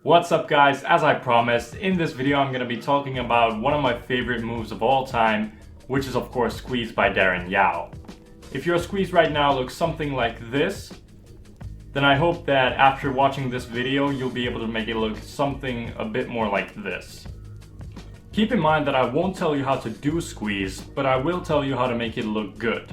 What's up guys, as I promised, in this video I'm going to be talking about one of my favorite moves of all time, which is of course Squeeze by Darren Yao. If your squeeze right now looks something like this, then I hope that after watching this video you'll be able to make it look something a bit more like this. Keep in mind that I won't tell you how to do squeeze, but I will tell you how to make it look good.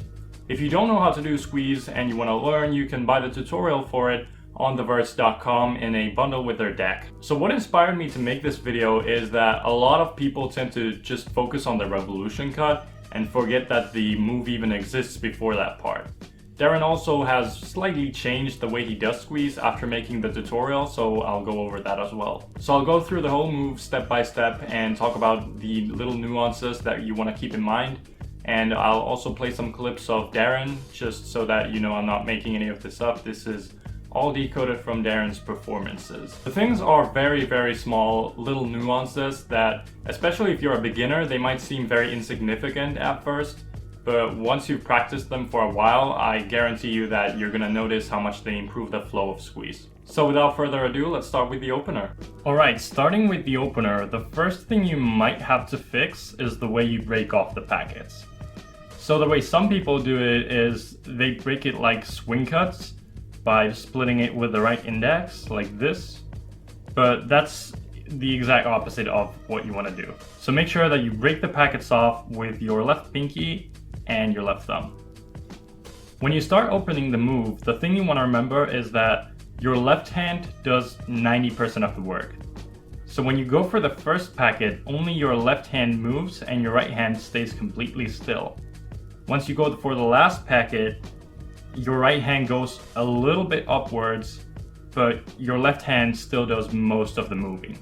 If you don't know how to do squeeze and you want to learn, you can buy the tutorial for it on theverse.com in a bundle with their deck. So what inspired me to make this video is that a lot of people tend to just focus on the revolution cut and forget that the move even exists before that part. Darren also has slightly changed the way he does squeeze after making the tutorial, so I'll go over that as well. So I'll go through the whole move step by step and talk about the little nuances that you want to keep in mind. And I'll also play some clips of Darren just so that you know I'm not making any of this up. This is all decoded from Darren's performances. The things are very small little nuances that, especially if you're a beginner, they might seem very insignificant at first, but once you've practiced them for a while, I guarantee you that you're gonna notice how much they improve the flow of squeeze. So without further ado, let's start with the opener. Alright, starting with the opener, the first thing you might have to fix is the way you break off the packets. So the way some people do it is they break it like swing cuts, by splitting it with the right index, like this. But that's the exact opposite of what you want to do. So make sure that you break the packets off with your left pinky and your left thumb. When you start opening the move, the thing you want to remember is that your left hand does 90% of the work. So when you go for the first packet, only your left hand moves and your right hand stays completely still. Once you go for the last packet, your right hand goes a little bit upwards, but your left hand still does most of the moving.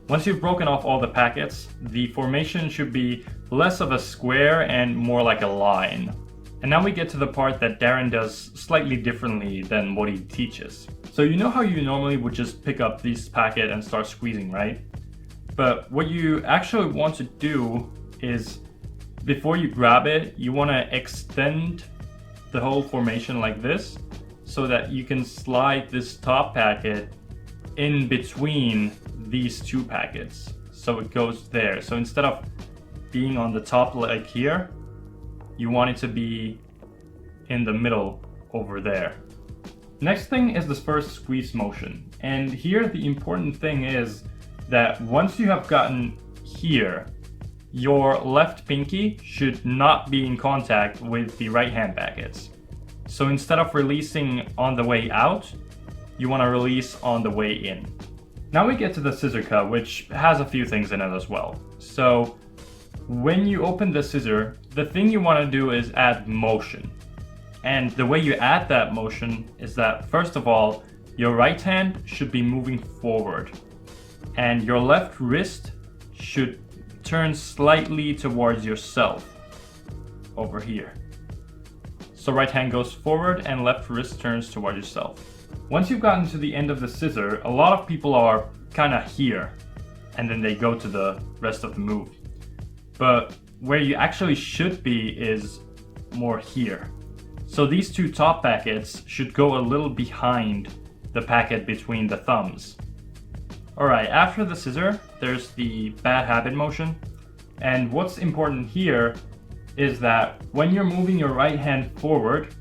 Once you've broken off all the packets, the formation should be less of a square and more like a line. And now we get to the part that Darren does slightly differently than what he teaches. So you know how you normally would just pick up this packet and start squeezing, right? But what you actually want to do is, before you grab it, you want to extend the whole formation like this so that you can slide this top packet in between these two packets so it goes there. So instead of being on the top like here, you want it to be in the middle over there. Next thing is this first squeeze motion, and here the important thing is that once you have gotten here, your left pinky should not be in contact with the right hand packets. So instead of releasing on the way out, you want to release on the way in. Now we get to the scissor cut, which has a few things in it as well. So when you open the scissor, the thing you want to do is add motion. And the way you add that motion is that, first of all, your right hand should be moving forward and your left wrist should turn slightly towards yourself over here. So right hand goes forward and left wrist turns towards yourself. Once you've gotten to the end of the scissor, a lot of people are kind of here and then they go to the rest of the move. But where you actually should be is more here. So these two top packets should go a little behind the packet between the thumbs. Alright, after the scissor, there's the bad habit motion. And what's important here is that when you're moving your right hand forward,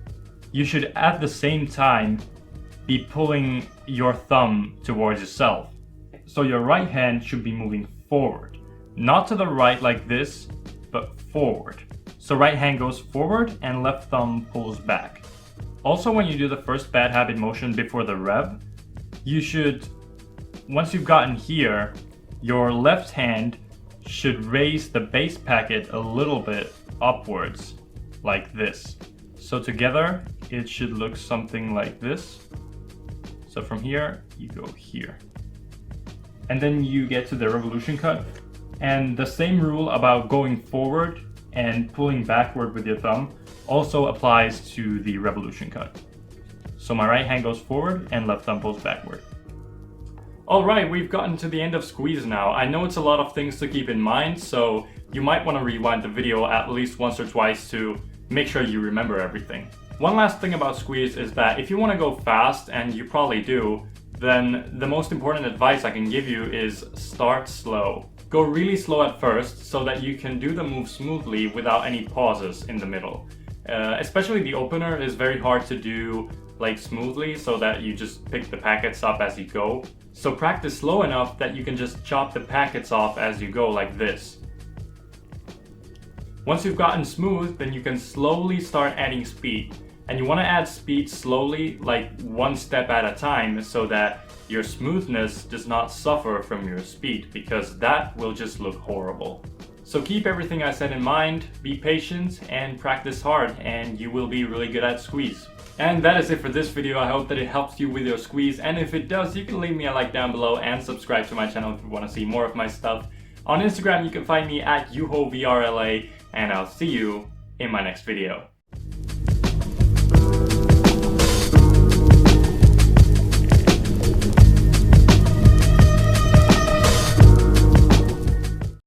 you should at the same time be pulling your thumb towards yourself. So your right hand should be moving forward, not to the right like this, but forward. So right hand goes forward and left thumb pulls back. Also, when you do the first bad habit motion before the rev, you should, once you've gotten here, your left hand should raise the base packet a little bit upwards, like this. So together, it should look something like this. So from here, you go here. And then you get to the revolution cut. And the same rule about going forward and pulling backward with your thumb also applies to the revolution cut. So my right hand goes forward and left thumb pulls backward. Alright, we've gotten to the end of squeeze now. I know it's a lot of things to keep in mind, so you might want to rewind the video at least once or twice to make sure you remember everything. One last thing about squeeze is that if you want to go fast, and you probably do, then the most important advice I can give you is start slow. Go really slow at first so that you can do the move smoothly without any pauses in the middle. Especially the opener is very hard to do like smoothly so that you just pick the packets up as you go. So practice slow enough that you can just chop the packets off as you go like this. Once you've gotten smooth, then you can slowly start adding speed. And you want to add speed slowly, like one step at a time, so that your smoothness does not suffer from your speed, because that will just look horrible. So keep everything I said in mind, be patient, and practice hard, and you will be really good at squeeze. And that is it for this video. I hope that it helps you with your squeeze, and if it does, you can leave me a like down below and subscribe to my channel if you want to see more of my stuff. On Instagram, you can find me at Juho Vuorela, and I'll see you in my next video.